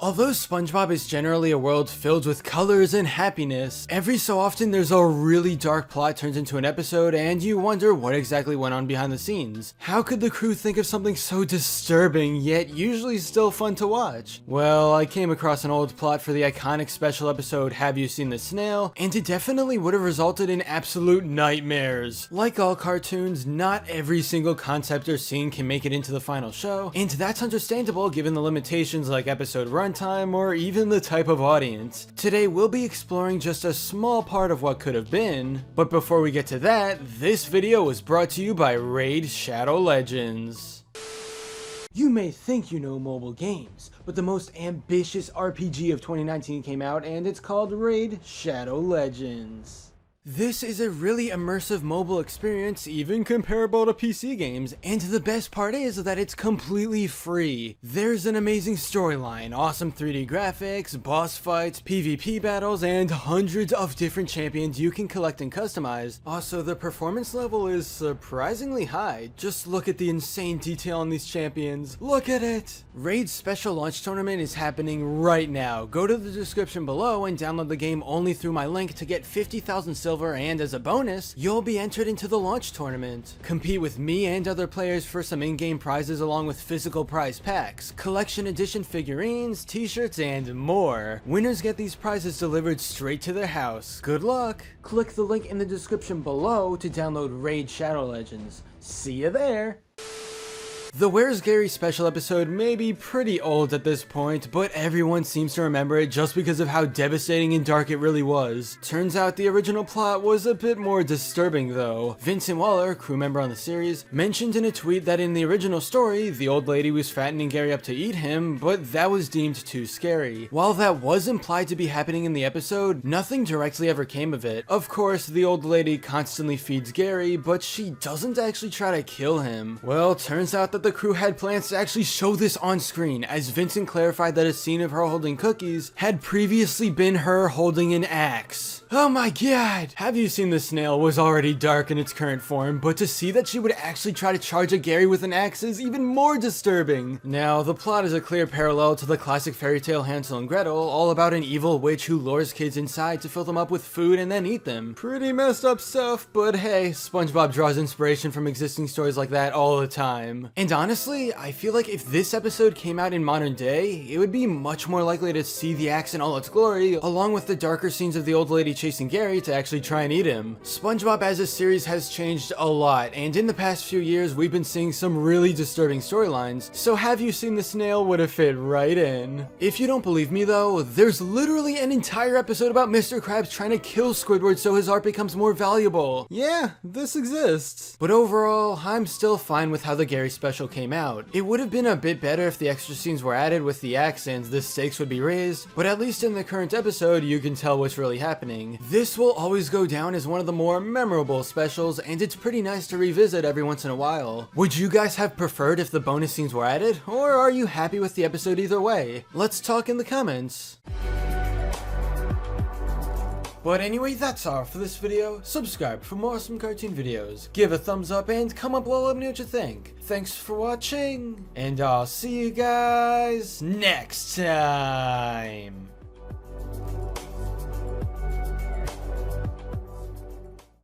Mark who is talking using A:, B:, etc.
A: Although SpongeBob is generally a world filled with colors and happiness, every so often there's a really dark plot turns into an episode and you wonder what exactly went on behind the scenes. How could the crew think of something so disturbing yet usually still fun to watch? Well, I came across an old plot for the iconic special episode Have You Seen This Snail, and it definitely would have resulted in absolute nightmares. Like all cartoons, not every single concept or scene can make it into the final show, and that's understandable given the limitations like episode runtime or even the type of audience. Today we'll be exploring just a small part of what could have been, but before we get to that, this video was brought to you by Raid Shadow Legends. You may think you know mobile games, but the most ambitious RPG of 2019 came out and it's called Raid Shadow Legends. This is a really immersive mobile experience, even comparable to PC games, and the best part is that it's completely free. There's an amazing storyline, awesome 3D graphics, boss fights, PvP battles, and hundreds of different champions you can collect and customize. Also, the performance level is surprisingly high. Just look at the insane detail on these champions. Look at it! Raid's special launch tournament is happening right now. Go to the description below and download the game only through my link to get 50,000 silver, and as a bonus, you'll be entered into the launch tournament. Compete with me and other players for some in-game prizes along with physical prize packs, collection edition figurines, t-shirts, and more. Winners get these prizes delivered straight to their house. Good luck! Click the link in the description below to download Raid Shadow Legends. See you there! The Where's Gary special episode may be pretty old at this point, but everyone seems to remember it just because of how devastating and dark it really was. Turns out the original plot was a bit more disturbing though. Vincent Waller, crew member on the series, mentioned in a tweet that in the original story, the old lady was fattening Gary up to eat him, but that was deemed too scary. While that was implied to be happening in the episode, nothing directly ever came of it. Of course, the old lady constantly feeds Gary, but she doesn't actually try to kill him. Well, turns out that the crew had plans to actually show this on screen, as Vincent clarified that a scene of her holding cookies had previously been her holding an axe. Oh my god! Have You Seen This Snail was already dark in its current form, but to see that she would actually try to charge at Gary with an axe is even more disturbing. Now, the plot is a clear parallel to the classic fairy tale Hansel and Gretel, all about an evil witch who lures kids inside to fill them up with food and then eat them. Pretty messed up stuff, but hey, SpongeBob draws inspiration from existing stories like that all the time. And honestly, I feel like if this episode came out in modern day, it would be much more likely to see the axe in all its glory, along with the darker scenes of the old lady chasing Gary to actually try and eat him. SpongeBob as a series has changed a lot, and in the past few years we've been seeing some really disturbing storylines, so Have You Seen the Snail would have fit right in. If you don't believe me though, there's literally an entire episode about Mr. Krabs trying to kill Squidward so his art becomes more valuable. Yeah, this exists. But overall, I'm still fine with how the Gary special came out. It would have been a bit better if the extra scenes were added with the axe and the stakes would be raised, but at least in the current episode you can tell what's really happening. This will always go down as one of the more memorable specials, and it's pretty nice to revisit every once in a while. Would you guys have preferred if the bonus scenes were added, or are you happy with the episode either way? Let's talk in the comments. But anyway, that's all for this video. Subscribe for more awesome cartoon videos. Give a thumbs up and comment below, let me know what you think. Thanks for watching, and I'll see you guys next time.